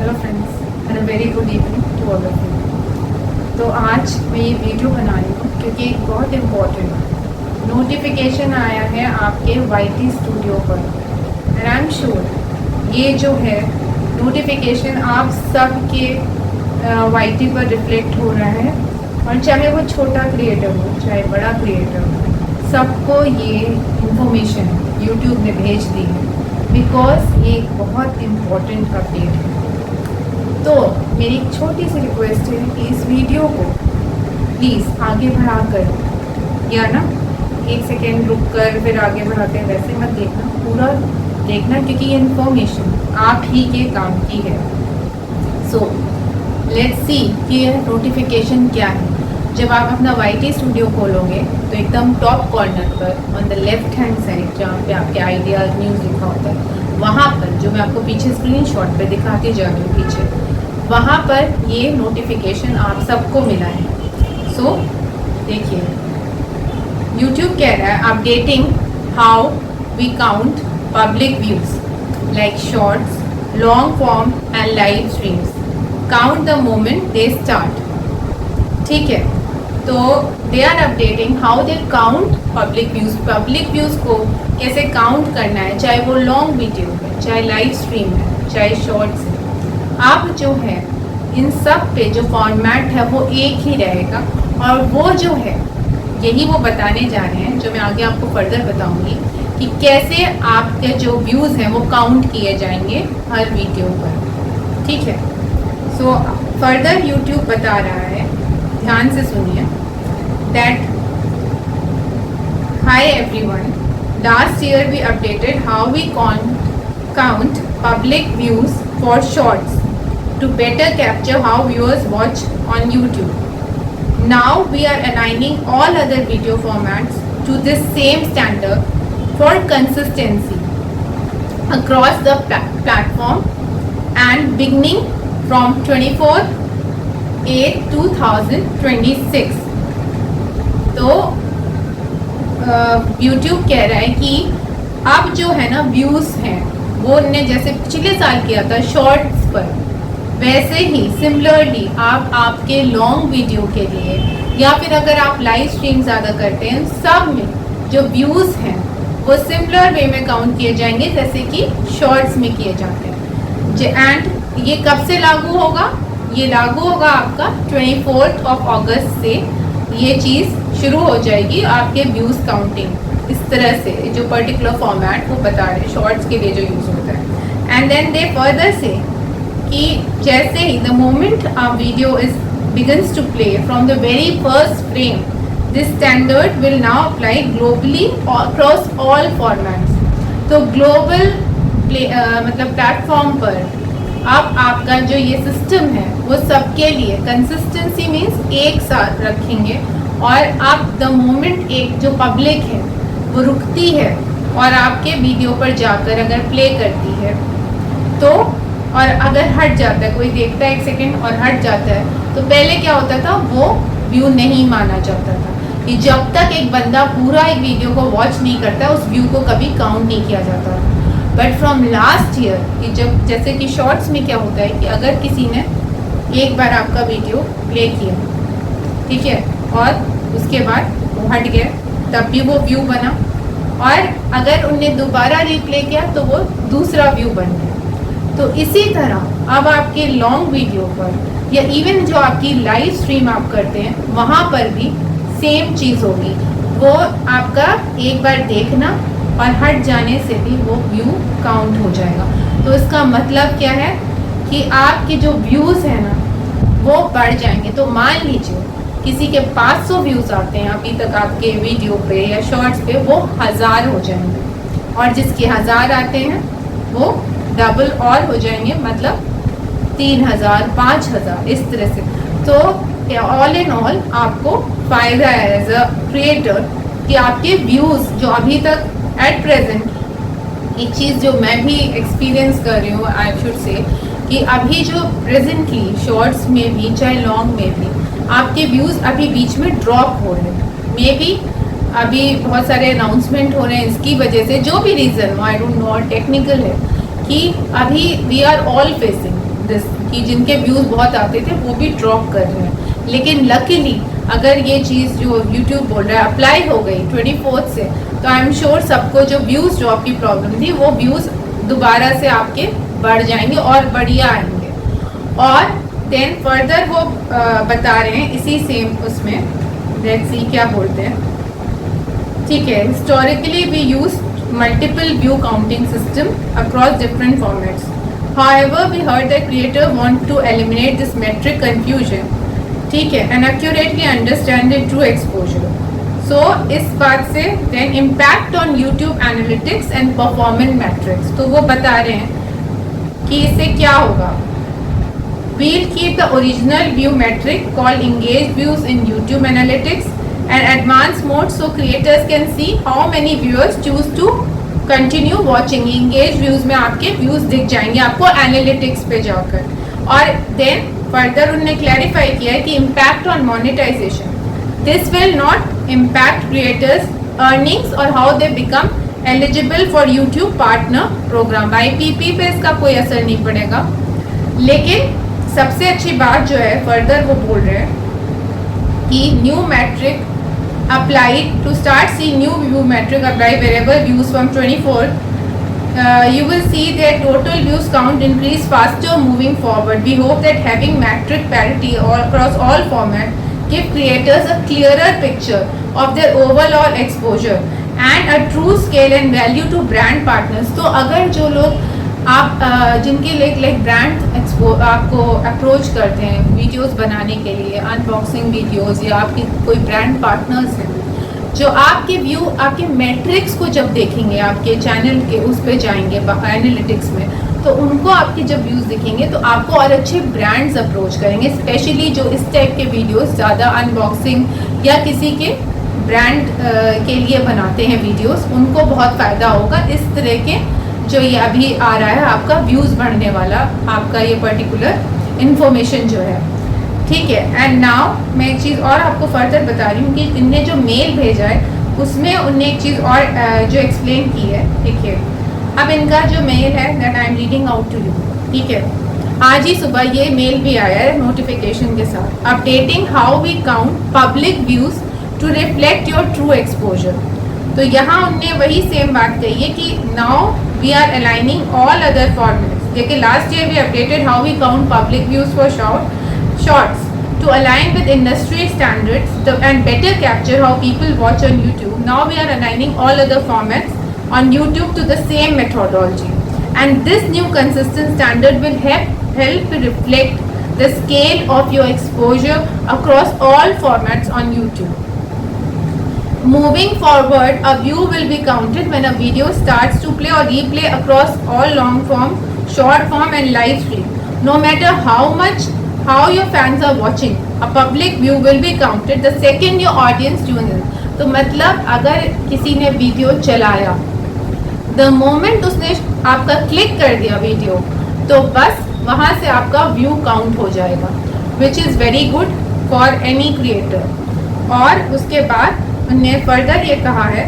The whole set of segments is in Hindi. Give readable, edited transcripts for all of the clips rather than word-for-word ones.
Hello friends and a very good evening to all of you. तो आज मैं ये वीडियो बना रही हूँ क्योंकि एक बहुत इम्पोर्टेंट नोटिफिकेशन आया है आपके YT स्टूडियो पर एंड आई एम श्योर ये जो है नोटिफिकेशन आप सब के YT पर रिफ्लेक्ट हो रहा है, और चाहे वो छोटा क्रिएटर हो चाहे बड़ा क्रिएटर हो, सबको ये इंफॉर्मेशन यूट्यूब ने भेज दी है बिकॉज ये एक बहुत इम्पोर्टेंट अपडेट है। तो मेरी एक छोटी सी रिक्वेस्ट है कि इस वीडियो को प्लीज़ आगे बढ़ाकर, या ना एक सेकेंड रुक कर फिर आगे बढ़ाते वैसे मत देखना, पूरा देखना क्योंकि ये इन्फॉर्मेशन आप ही के काम की है। सो लेट्स सी कि यह नोटिफिकेशन क्या है। जब आप अपना YT स्टूडियो खोलोगे तो एकदम टॉप कॉर्नर पर on the left hand side जहाँ पे आपके आइडियाज न्यूज़ लिखा होता है, वहाँ पर जो मैं आपको पीछे स्क्रीनशॉट पे दिखाती जा रही हूँ पीछे, वहाँ पर ये नोटिफिकेशन आप सबको मिला है। सो देखिए, YouTube कह रहा है updating how we count public views like shorts, long form and live streams, count the moment they start. ठीक है, तो they are updating how they count public views. Public views को कैसे काउंट करना है, चाहे वो लॉन्ग वीडियो है, चाहे लाइव स्ट्रीम है, चाहे शॉर्ट्स है। अब जो है इन सब पे जो फॉर्मेट है वो एक ही रहेगा, और वो जो है यही वो बताने जा रहे हैं जो मैं आगे आपको फर्दर बताऊंगी कि कैसे आपके जो व्यूज़ हैं वो काउंट किए जाएंगे हर वीडियो पर। ठीक है, सो फर्दर यूट्यूब बता रहा है, ध्यान से सुनिए, that hi everyone, last year we updated how we count public views for shorts to better capture how viewers watch on YouTube. Now we are aligning all other video formats to this same standard for consistency across the platform and beginning from 24/8/2026. तो YouTube कह रहा है कि अब जो है ना व्यूज़ हैं वो उनने जैसे पिछले साल किया था शॉर्ट्स पर, वैसे ही सिमिलरली आप आपके लॉन्ग वीडियो के लिए या फिर अगर आप लाइव स्ट्रीम ज़्यादा करते हैं, सब में जो व्यूज़ हैं वो सिमिलर वे में काउंट किए जाएंगे जैसे कि शॉर्ट्स में किए जाते हैं। एंड ये कब से लागू होगा? ये लागू होगा आपका 24 अगस्त से ये चीज़ शुरू हो जाएगी, आपके व्यूज़ काउंटिंग इस तरह से जो पर्टिकुलर फॉर्मेट वो बता रहे हैं शॉर्ट्स के लिए जो यूज़ होता है। एंड देन दे फर्दर से कि जैसे ही the moment a video is begins to play from the very first frame, this standard will now apply globally across all formats. तो ग्लोबल मतलब प्लेटफॉर्म पर अब आपका जो ये सिस्टम है वो सबके लिए कंसिस्टेंसी मीन्स एक साथ रखेंगे, और आप द मोमेंट एक जो पब्लिक है वो रुकती है और आपके वीडियो पर जाकर अगर प्ले करती है तो, और अगर हट जाता है, कोई देखता है एक सेकेंड और हट जाता है, तो पहले क्या होता था वो व्यू नहीं माना जाता था कि जब तक एक बंदा पूरा एक वीडियो को वॉच नहीं करता उस व्यू को कभी काउंट नहीं किया जाता। बट फ्रॉम लास्ट ईयर कि जब जैसे कि शॉर्ट्स में क्या होता है कि अगर किसी ने एक बार आपका वीडियो प्ले किया, ठीक है, और उसके बाद वो हट गया तब भी वो व्यू बना, और अगर उनने दोबारा रिप्ले किया तो वो दूसरा व्यू बन गया। तो इसी तरह अब आपके लॉन्ग वीडियो पर या इवन जो आपकी लाइव स्ट्रीम आप करते हैं वहाँ पर भी सेम चीज़ होगी, वो आपका एक बार देखना और हट जाने से भी वो व्यू काउंट हो जाएगा। तो इसका मतलब क्या है कि आपके जो व्यूज़ हैं ना वो बढ़ जाएंगे। तो मान लीजिए किसी के 500 व्यूज़ आते हैं अभी तक आपके वीडियो पे या शॉर्ट्स पे, वो 1000 हो जाएंगे, और जिसके 1000 आते हैं वो डबल और हो जाएंगे, मतलब 3000 5000 इस तरह से। तो ऑल इन ऑल आपको फ़ायदा है एज अ क्रिएटर कि आपके व्यूज़ जो अभी तक एट प्रेजेंट, एक चीज़ जो मैं भी एक्सपीरियंस कर रही हूँ, आई शुड से, कि अभी जो प्रेजेंटली शॉर्ट्स में भी चाहे लॉन्ग में भी आपके व्यूज़ अभी बीच में ड्रॉप हो रहे हैं। मे बी अभी बहुत सारे अनाउंसमेंट हो रहे हैं इसकी वजह से, जो भी रीज़न हो, आई डोंट नो, टेक्निकल है कि अभी we are all facing this कि जिनके व्यूज़ बहुत आते थे वो भी ड्रॉप कर रहे हैं। लेकिन लकीली अगर ये चीज़ जो यूट्यूब बोल रहा है अप्लाई हो गई 24 से, तो आई एम श्योर सबको जो व्यूज़ ड्रॉप की प्रॉब्लम थी वो व्यूज़ दोबारा से आपके बढ़ जाएंगे और बढ़िया आएंगे। और देन फर्दर वो बता रहे हैं इसी सेम उसमें, लेट्स सी क्या बोलते हैं। ठीक है, historically we use multiple view counting system across different formats, however we heard that creator want to eliminate this metric confusion, ठीक है, and accurately understand the true exposure. So इस बात से then impact on YouTube analytics and performance metrics, तो वो बता रहे हैं कि इससे क्या होगा। We'll keep the original view metric called engaged views in YouTube Analytics and advanced mode so creators can see how many viewers choose to continue watching. Engaged views में आपके views दिख जाएंगे आपको analytics पे जाकर। और then further उन्होंने clarify किया है कि impact on monetization. This will not impact creators earnings or how they become eligible for YouTube partner program. IPP पे इसका कोई असर नहीं पड़ेगा। लेकिन सबसे अच्छी बात जो है फर्दर वो बोल रहे हैं कि new metric applied to start see new view metric apply wherever views from 24 you will see their total views count increase faster moving forward. We hope that having metric parity all across all formats give creators a clearer picture of their overall exposure and a true scale and value to brand partners. तो अगर जो लोग आप जिनके लाइक ब्रांड आपको अप्रोच करते हैं वीडियोस बनाने के लिए, अनबॉक्सिंग वीडियोस, या आपके कोई ब्रांड पार्टनर्स हैं जो आपके व्यू आपके मैट्रिक्स को जब देखेंगे, आपके चैनल के उस पे जाएंगे एनालिटिक्स में, तो उनको आपके जब व्यूज़ दिखेंगे तो आपको और अच्छे ब्रांड्स अप्रोच करेंगे। स्पेशली जो इस टाइप के वीडियोस ज़्यादा अनबॉक्सिंग या किसी के ब्रांड के लिए बनाते हैं वीडियोस, उनको बहुत फ़ायदा होगा। इस तरह के जो ये अभी आ रहा है आपका व्यूज़ बढ़ने वाला आपका ये पर्टिकुलर इन्फॉर्मेशन जो है, ठीक है। एंड नाउ मैं एक चीज़ और आपको फर्दर बता रही हूँ कि इनने जो मेल भेजा है उसमें उनने एक चीज़ और जो एक्सप्लेन की है। देखिए अब इनका जो मेल है that I am reading out to you, ठीक है। आज ही सुबह ये मेल भी आया है नोटिफिकेशन के साथ, updating how we count public views to reflect your true exposure. तो यहाँ उनने वही सेम बात कही है कि now we are aligning all other formats. देखिए last year we updated how we count public views for shorts to align with industry standards and better capture how people watch on YouTube. Now we are aligning all other formats on YouTube to the same methodology and this new consistent standard will help reflect the scale of your exposure across all formats on YouTube. Moving forward, a view will be counted when a video starts to play or replay across all long form, short form and live stream. No matter how your fans are watching, a public view will be counted the second your audience tunes in. तो मतलब अगर किसी ने वीडियो चलाया, the moment उसने आपका क्लिक कर दिया वीडियो, तो बस वहाँ से आपका व्यू काउंट हो जाएगा, which is very good for any creator. और उसके बाद उनने फर्दर ये कहा है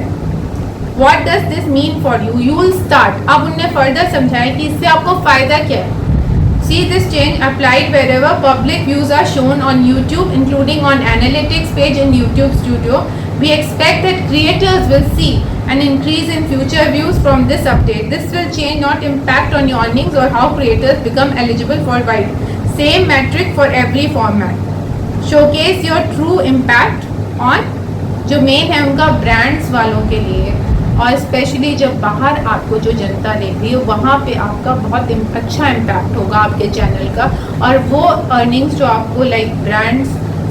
What does this mean for you? You will start. अब उनने फर्दर समझाया कि इससे आपको फ़ायदा क्या है। See this change applied wherever public views are shown on YouTube, including on analytics page in YouTube Studio. We expect that creators will see an increase in future views from this update. This will change not impact on your earnings or how creators become eligible for wide. Same metric for every format. Showcase your true impact on जो मेन है उनका ब्रांड्स वालों के लिए, और स्पेशली जब बाहर आपको जो जनता देख रही है वहाँ पे आपका बहुत अच्छा इम्पैक्ट होगा आपके चैनल का, और वो अर्निंग्स जो आपको लाइक ब्रांड्स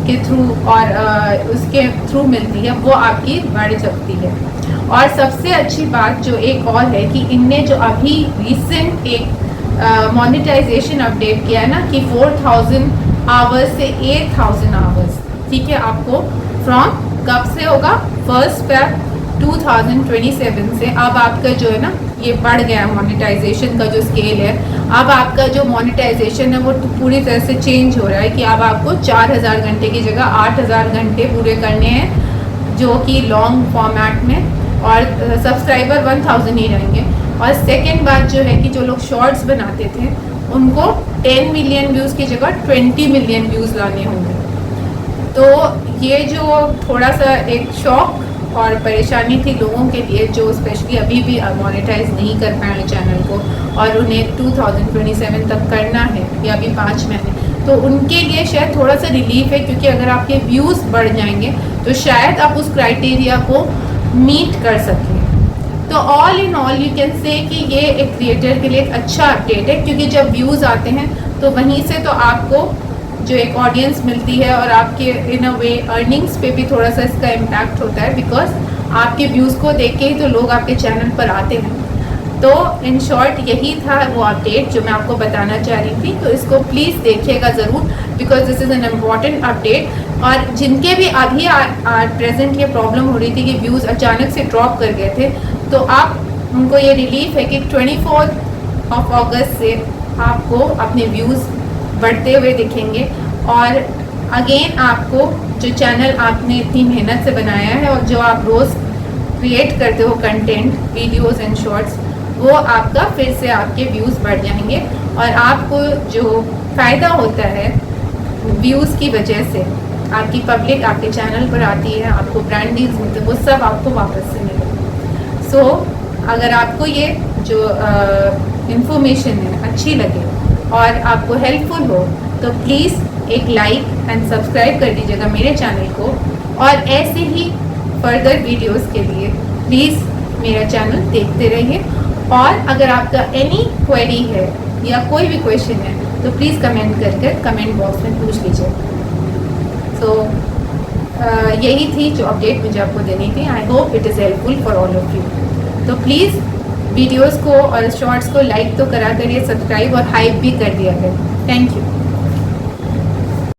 के थ्रू और उसके थ्रू मिलती है वो आपकी बढ़ सकती है। और सबसे अच्छी बात जो एक और है कि इनने जो अभी रिसेंट एक मोनेटाइजेशन अपडेट किया है ना कि 4000 आवर्स से 8000 आवर्स, ठीक है, आपको फ्रॉम कब से होगा 1 Feb 2027 से अब आपका जो है ना ये बढ़ गया मोनेटाइजेशन का जो स्केल है। अब आपका जो मोनेटाइजेशन है वो पूरी तरह से चेंज हो रहा है कि अब आपको 4000 घंटे की जगह 8000 घंटे पूरे करने हैं जो कि लॉन्ग फॉर्मेट में, और सब्सक्राइबर 1000 ही रहेंगे। और सेकेंड बात जो है कि जो लोग शॉर्ट्स बनाते थे उनको 10 मिलियन व्यूज़ की जगह 20 मिलियन व्यूज़ लाने होंगे। तो ये जो थोड़ा सा एक शौक और परेशानी थी लोगों के लिए जो स्पेशली अभी भी मोनेटाइज नहीं कर पाए चैनल को और उन्हें 2027 तक करना है या अभी 5 महीने, तो उनके लिए शायद थोड़ा सा रिलीफ है, क्योंकि अगर आपके व्यूज़ बढ़ जाएंगे तो शायद आप उस क्राइटेरिया को मीट कर सकें। तो all in all you can say कि ये एक क्रिएटर के लिए एक अच्छा अपडेट है, क्योंकि जब व्यूज़ आते हैं तो वहीं से तो आपको जो एक ऑडियंस मिलती है और आपके इन अ वे अर्निंग्स पे भी थोड़ा सा इसका इम्पैक्ट होता है, बिकॉज आपके व्यूज़ को देख के ही तो लोग आपके चैनल पर आते हैं। तो इन शॉर्ट यही था वो अपडेट जो मैं आपको बताना चाह रही थी। तो इसको प्लीज़ देखिएगा ज़रूर, because this is an important update. और जिनके भी अभी प्रेजेंट ये प्रॉब्लम हो रही थी कि व्यूज़ अचानक से ड्रॉप कर गए थे, तो आप उनको ये रिलीफ है कि 24 अगस्त से आपको अपने व्यूज़ बढ़ते हुए दिखेंगे। और अगेन आपको जो चैनल आपने इतनी मेहनत से बनाया है और जो आप रोज़ क्रिएट करते हो कंटेंट, वीडियोस एंड शॉर्ट्स, वो आपका फिर से आपके व्यूज़ बढ़ जाएंगे। और आपको जो फ़ायदा होता है व्यूज़ की वजह से, आपकी पब्लिक आपके चैनल पर आती है, आपको ब्रांड डील्स मिलते हैं, वो सब आपको वापस से मिलेगा। सो अगर आपको ये जो इंफॉर्मेशन है अच्छी लगे और आपको हेल्पफुल हो तो प्लीज़ एक लाइक एंड सब्सक्राइब कर दीजिएगा मेरे चैनल को। और ऐसे ही फर्दर वीडियोस के लिए प्लीज़ मेरा चैनल देखते रहिए। और अगर आपका एनी क्वेरी है या कोई भी क्वेश्चन है तो प्लीज़ कमेंट करके कमेंट बॉक्स में पूछ लीजिए। सो यही थी जो अपडेट मुझे आपको देनी थी। I hope it is helpful for all of you. तो प्लीज़ वीडियोस को और शॉर्ट्स को लाइक तो करा करिए, सब्सक्राइब और हाइप भी कर दिया करें। Thank you.